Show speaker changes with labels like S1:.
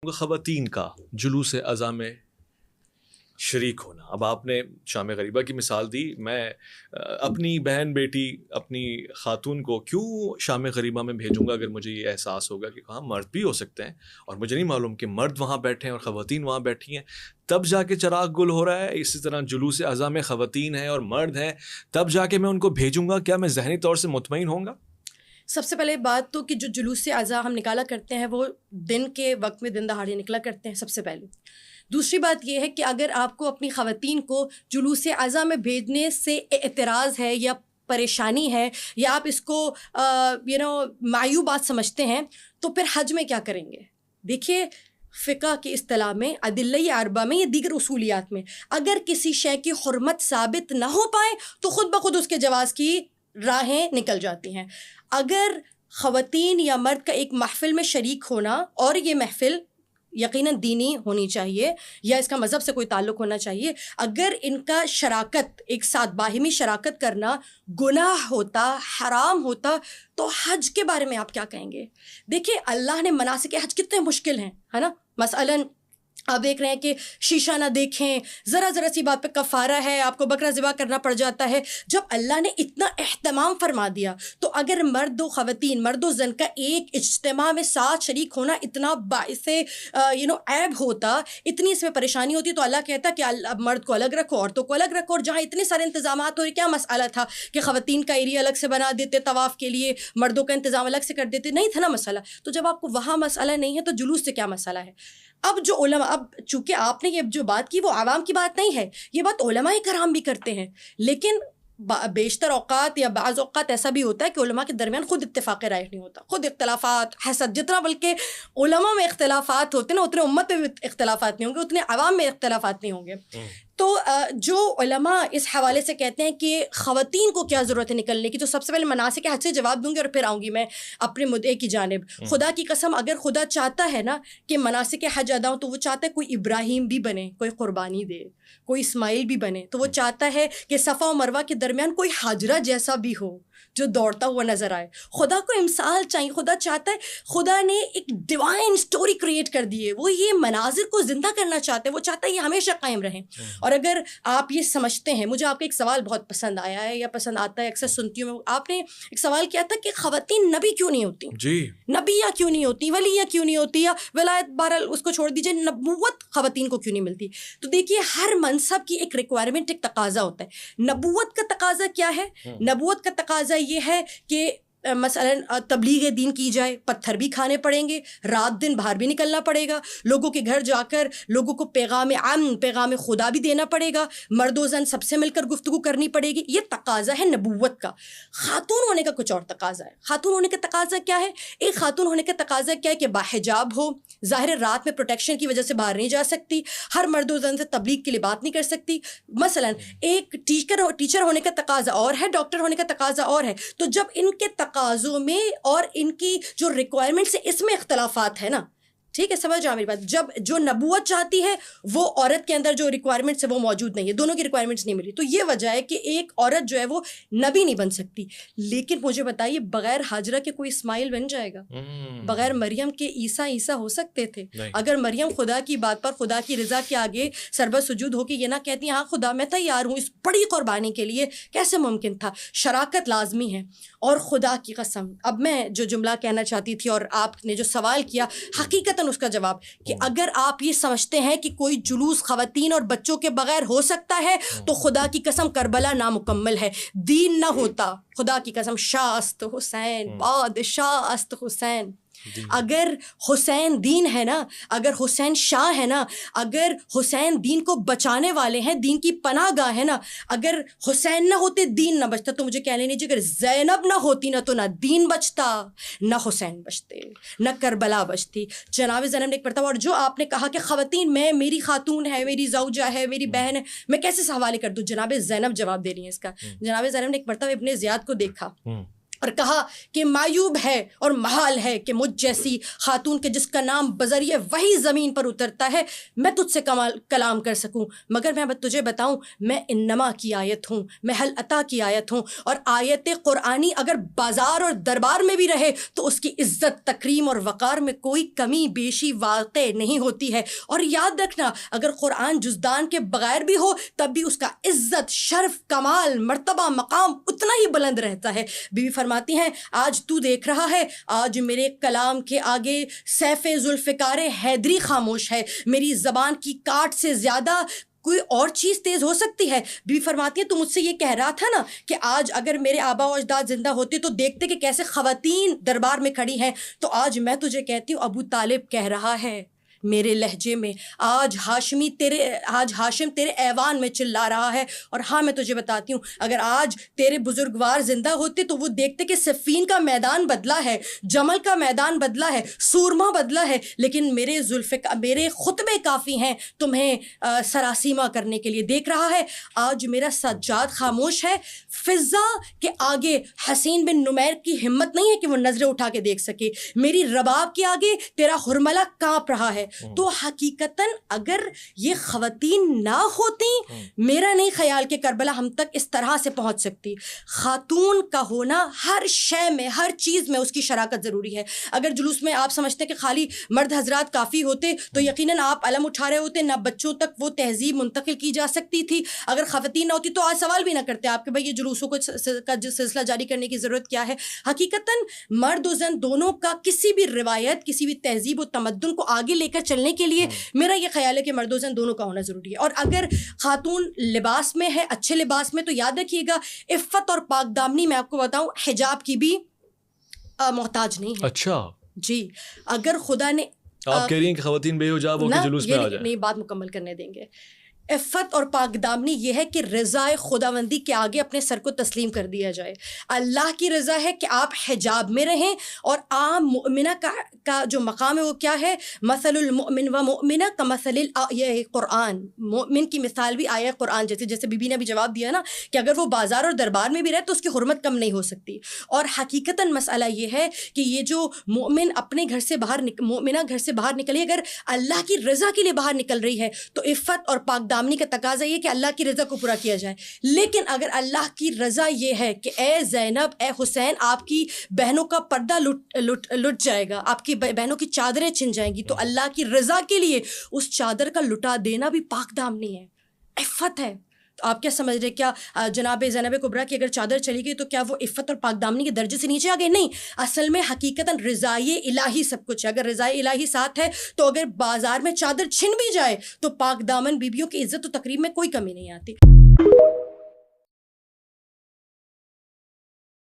S1: خواتین کا جلوس اذاں میں شریک ہونا. اب آپ نے شام غریبہ کی مثال دی. میں اپنی بہن بیٹی اپنی خاتون کو کیوں شام غریبہ میں بھیجوں گا اگر مجھے یہ احساس ہوگا کہ ہاں مرد بھی ہو سکتے ہیں اور مجھے نہیں معلوم کہ مرد وہاں بیٹھے ہیں اور خواتین وہاں بیٹھی ہیں, تب جا کے چراغ گل ہو رہا ہے. اسی طرح جلوس اذاں میں خواتین ہیں اور مرد ہیں, تب جا کے میں ان کو بھیجوں گا. کیا میں ذہنی طور سے مطمئن ہوں گا؟
S2: سب سے پہلے بات تو کہ جو جلوس اذاں ہم نکالا کرتے ہیں وہ دن کے وقت میں دن دہاڑے نکلا کرتے ہیں سب سے پہلے. دوسری بات یہ ہے کہ اگر آپ کو اپنی خواتین کو جلوس اذاں میں بھیجنے سے اعتراض ہے یا پریشانی ہے یا آپ اس کو معیوب بات سمجھتے ہیں تو پھر حج میں کیا کریں گے؟ دیکھیے فقہ کی اصطلاح میں ادلہ اربعہ میں یا دیگر اصولیات میں اگر کسی شے کی حرمت ثابت نہ ہو پائے تو خود بخود اس کے جواز کی راہیں نکل جاتی ہیں. اگر خواتین یا مرد کا ایک محفل میں شریک ہونا, اور یہ محفل یقیناً دینی ہونی چاہیے یا اس کا مذہب سے کوئی تعلق ہونا چاہیے, اگر ان کا شراکت ایک ساتھ باہمی شراکت کرنا گناہ ہوتا, حرام ہوتا, تو حج کے بارے میں آپ کیا کہیں گے؟ دیکھیں اللہ نے مناسک حج کتنے مشکل ہیں, ہے نا. مثلاً آپ دیکھ رہے ہیں کہ شیشہ نہ دیکھیں, ذرا سی بات پہ کفارہ ہے, آپ کو بکرا ذبح کرنا پڑ جاتا ہے. جب اللہ نے اتنا اہتمام فرما دیا تو اگر مرد و خواتین, مرد و زن کا ایک اجتماع میں ساتھ شریک ہونا اتنا باعث عیب ہوتا, اتنی اس میں پریشانی ہوتی, تو اللہ کہتا کہ مرد کو الگ رکھو, عورتوں کو الگ رکھو. اور جہاں اتنے سارے انتظامات ہو رہے, کیا مسئلہ تھا کہ خواتین کا ایریا الگ سے بنا دیتے طواف کے لیے, مردوں کا انتظام الگ سے کر دیتے؟ نہیں تھا نا مسئلہ. تو جب آپ کو وہاں مسئلہ نہیں ہے تو جلوس سے کیا مسئلہ ہے؟ اب جو علماء, اب چونکہ آپ نے یہ جو بات کی وہ عوام کی بات نہیں ہے, یہ بات علماء کرام بھی کرتے ہیں, لیکن بیشتر اوقات یا بعض اوقات ایسا بھی ہوتا ہے کہ علماء کے درمیان خود اتفاق رائے نہیں ہوتا, خود اختلافات, حسد, جتنا بلکہ علماء میں اختلافات ہوتے ہیں نا اتنے امت میں اختلافات نہیں ہوں گے, اتنے عوام میں اختلافات نہیں ہوں گے. تو جو علماء اس حوالے سے کہتے ہیں کہ خواتین کو کیا ضرورت ہے نکلنے کی, تو سب سے پہلے مناسک حج سے جواب دوں گی اور پھر آؤں گی میں اپنے مدعے کی جانب. خدا کی قسم اگر خدا چاہتا ہے نا کہ مناسک حج ادا ہوں, تو وہ چاہتا ہے کوئی ابراہیم بھی بنے, کوئی قربانی دے, کوئی اسماعیل بھی بنے. تو وہ چاہتا ہے کہ صفا و مروہ کے درمیان کوئی حاجرہ جیسا بھی ہو جو دوڑتا ہوا نظر آئے. خدا کو امثال چاہیے, خدا چاہتا ہے, خدا نے ایک ڈیوائن سٹوری کریٹ کر دی ہے, وہ یہ مناظر کو زندہ کرنا چاہتے ہیں, وہ چاہتا ہے یہ ہمیشہ قائم رہیں. اور اگر آپ یہ سمجھتے ہیں, مجھے آپ کا ایک سوال بہت پسند آیا ہے یا پسند آتا ہے, اکثر سنتی ہوں میں, آپ نے ایک سوال کیا تھا کہ خواتین نبی کیوں نہیں ہوتی؟
S1: جی,
S2: نبیہ کیوں نہیں ہوتی, ولیہ کیوں نہیں ہوتی, یا ولایت بہرحال اس کو چھوڑ دیجیے, نبوت خواتین کو کیوں نہیں ملتی؟ تو دیکھیے ہر منصب کی ایک ریکوائرمنٹ, ایک تقاضا ہوتا ہے. نبوت کا تقاضا کیا ہے؟ نبوت کا تقاضا یہ ہے کہ مثلا تبلیغ دین کی جائے, پتھر بھی کھانے پڑیں گے, رات دن باہر بھی نکلنا پڑے گا, لوگوں کے گھر جا کر لوگوں کو پیغام امن, پیغام خدا بھی دینا پڑے گا, مرد و زن سب سے مل کر گفتگو کرنی پڑے گی. یہ تقاضا ہے نبوت کا. خاتون ہونے کا کچھ اور تقاضا ہے. خاتون ہونے کا تقاضا کیا ہے؟ ایک خاتون ہونے کا تقاضا کیا ہے کہ باحجاب ہو, ظاہر رات میں پروٹیکشن کی وجہ سے باہر نہیں جا سکتی, ہر مرد و زن سے تبلیغ کے لیے بات نہیں کر سکتی. مثلا ایک ٹیچر ہونے کا تقاضا اور ہے, ڈاکٹر ہونے کا تقاضا اور ہے. تو جب ان کے تقاضوں میں اور ان کی جو ریکوائرمنٹس ہے اس میں اختلافات ہے نا, ٹھیک ہے, سمجھ جاؤ میری بات. جب جو نبوت چاہتی ہے وہ عورت کے اندر جو ریکوائرمنٹس ہے وہ موجود نہیں ہے, دونوں کی ریکوائرمنٹس نہیں ملی. تو یہ وجہ ہے کہ ایک عورت جو ہے وہ نبی نہیں بن سکتی. لیکن مجھے بتائیے بغیر ہاجرہ کے کوئی اسماعیل بن جائے گا؟ بغیر مریم کے عیسیٰ ہو سکتے تھے؟ اگر مریم خدا کی بات پر, خدا کی رضا کے آگے سربت سجود ہو کے یہ نہ کہتی ہاں خدا میں تیار ہوں اس بڑی قربانی کے لیے, کیسے ممکن تھا؟ شراکت لازمی ہے. اور خدا کی قسم اب میں جو جملہ کہنا چاہتی تھی اور آپ نے جو سوال کیا, حقیقتاً اس کا جواب کہ اگر آپ یہ سمجھتے ہیں کہ کوئی جلوس خواتین اور بچوں کے بغیر ہو سکتا ہے تو خدا کی قسم کربلا نامکمل ہے, دین نہ ہوتا. خدا کی قسم شاہ است حسین, بادشاہ است حسین. اگر حسین دین ہے نا, اگر حسین شاہ ہے نا, اگر حسین دین کو بچانے والے ہیں, دین کی پناہ گاہ ہے نا, اگر حسین نہ ہوتے دین نہ بچتا. تو مجھے کہنے نہیں, اگر زینب نہ ہوتی نا تو نہ دین بچتا, نہ حسین بچتے, نہ کربلا بچتی. جناب زینب نے ایک مرتبہ, اور جو آپ نے کہا کہ خواتین میں, میری خاتون ہے, میری زوجہ ہے, میری بہن ہے, میں کیسے حوالے کر دوں؟ جناب زینب جواب دے رہی ہیں اس کا. جناب زینب نے ایک مرتبہ ابن زیاد کو دیکھا, اور کہا کہ معیوب ہے اور محال ہے کہ مجھ جیسی خاتون کے جس کا نام بذریعہ وہی زمین پر اترتا ہے میں تجھ سے کلام کر سکوں، مگر میں تجھے بتاؤں میں انما کی آیت ہوں، میں حل عطا کی آیت ہوں، اور آیت قرآنی اگر بازار اور دربار میں بھی رہے تو اس کی عزت تکریم اور وقار میں کوئی کمی بیشی واقع نہیں ہوتی ہے۔ اور یاد رکھنا اگر قرآن جزدان کے بغیر بھی ہو تب بھی اس کا عزت، شرف، کمال، مرتبہ، مقام اتنا ہی بلند رہتا ہے۔ بی بی فرماتی ہیں آج تو دیکھ رہا ہے، آج میرے کلام کے آگے سیف ذوالفقار حیدری خاموش ہے، میری زبان کی کاٹ سے زیادہ کوئی اور چیز تیز ہو سکتی ہے؟ بی بی فرماتی ہیں تو مجھ سے یہ کہہ رہا تھا نا کہ آج اگر میرے آبا و اجداد زندہ ہوتے تو دیکھتے کہ کیسے خواتین دربار میں کھڑی ہیں، تو آج میں تجھے کہتی ہوں ابو طالب کہہ رہا ہے میرے لہجے میں، آج ہاشم تیرے ایوان میں چلا رہا ہے۔ اور ہاں میں تجھے بتاتی ہوں اگر آج تیرے بزرگوار زندہ ہوتے تو وہ دیکھتے کہ صفین کا میدان بدلا ہے، جمل کا میدان بدلا ہے، سورما بدلا ہے، لیکن میرے خطبے کافی ہیں تمہیں سراسیمہ کرنے کے لیے۔ دیکھ رہا ہے آج میرا سجاد خاموش ہے، فضا کے آگے حسین بن نمیر کی ہمت نہیں ہے کہ وہ نظریں اٹھا کے دیکھ سکے، میری رباب کے آگے تیرا حرملہ کانپ رہا ہے۔ تو حقیقتاً اگر یہ خواتین نہ ہوتی میرا نہیں خیال کہ کربلا ہم تک اس طرح سے پہنچ سکتی۔ خاتون کا ہونا ہر شے میں، ہر چیز میں اس کی شراکت ضروری ہے۔ اگر جلوس میں آپ سمجھتے کہ خالی مرد حضرات کافی ہوتے تو یقیناً آپ علم اٹھا رہے ہوتے، نہ بچوں تک وہ تہذیب منتقل کی جا سکتی تھی۔ اگر خواتین نہ ہوتی تو آج سوال بھی نہ کرتے آپ کہ بھائی یہ جلوسوں کا جو سلسلہ جاری کرنے کی ضرورت کیا ہے۔ حقیقتاً مرد و زن دونوں کا کسی بھی روایت، کسی بھی تہذیب و تمدن کو آگے لے کر چلنے کے لیے میرا یہ خیال ہے کہ مرد و زن دونوں کا ہونا ضروری ہے۔ اور اگر خاتون لباس میں ہے، اچھے لباس میں، تو یاد رکھیے گا عفت اور پاک دامنی میں آپ کو بتاؤں حجاب کی بھی محتاج نہیں ہے۔
S1: اچھا
S2: جی، اگر خدا نے
S1: آپ کہہ رہی ہیں کہ خواتین بے حجاب ہو کے جلوس میں آ جائیں؟
S2: نہیں، بات مکمل کرنے دیں گے۔ عفت اور پاک دامنی یہ ہے کہ رضائے خداوندی کے آگے اپنے سر کو تسلیم کر دیا جائے۔ اللہ کی رضا ہے کہ آپ حجاب میں رہیں، اور عام مؤمنہ کا جو مقام ہے وہ کیا ہے؟ مثل المؤمن و مؤمنہ کمثل الآیہ قرآن، مومن کی مثال بھی آیہ قرآن جیسے بی بی نے بھی جواب دیا نا کہ اگر وہ بازار اور دربار میں بھی رہے تو اس کی حرمت کم نہیں ہو سکتی۔ اور حقیقتاً مسئلہ یہ ہے کہ یہ جو مومن اپنے گھر سے باہر مومنہ گھر سے باہر نکلی، اگر اللہ کی رضا کے لیے باہر نکل رہی ہے تو عفت اور پاک دامنی کا تقاضا یہ کہ اللہ کی رضا کو پورا کیا جائے۔ لیکن اگر اللہ کی رضا یہ ہے کہ اے زینب، اے حسین، آپ کی بہنوں کا پردہ لٹ جائے گا، آپ کی بہنوں کی چادریں چھن جائیں گی، تو اللہ کی رضا کے لیے اس چادر کا لٹا دینا بھی پاک دامنی ہے، عفت ہے۔ تو آپ کیا سمجھ رہے، کیا جناب زینب کبریٰ کی اگر چادر چلی گئی تو کیا وہ عفت اور پاک دامنی کے درجے سے نیچے آ گئے؟ نہیں، اصل میں حقیقتاً رضائے الہی سب کچھ ہے۔ اگر رضائے الہی ساتھ ہے تو اگر بازار میں چادر چھن بھی جائے تو پاک دامن بیویوں کی عزت و تقریب میں کوئی کمی نہیں آتی۔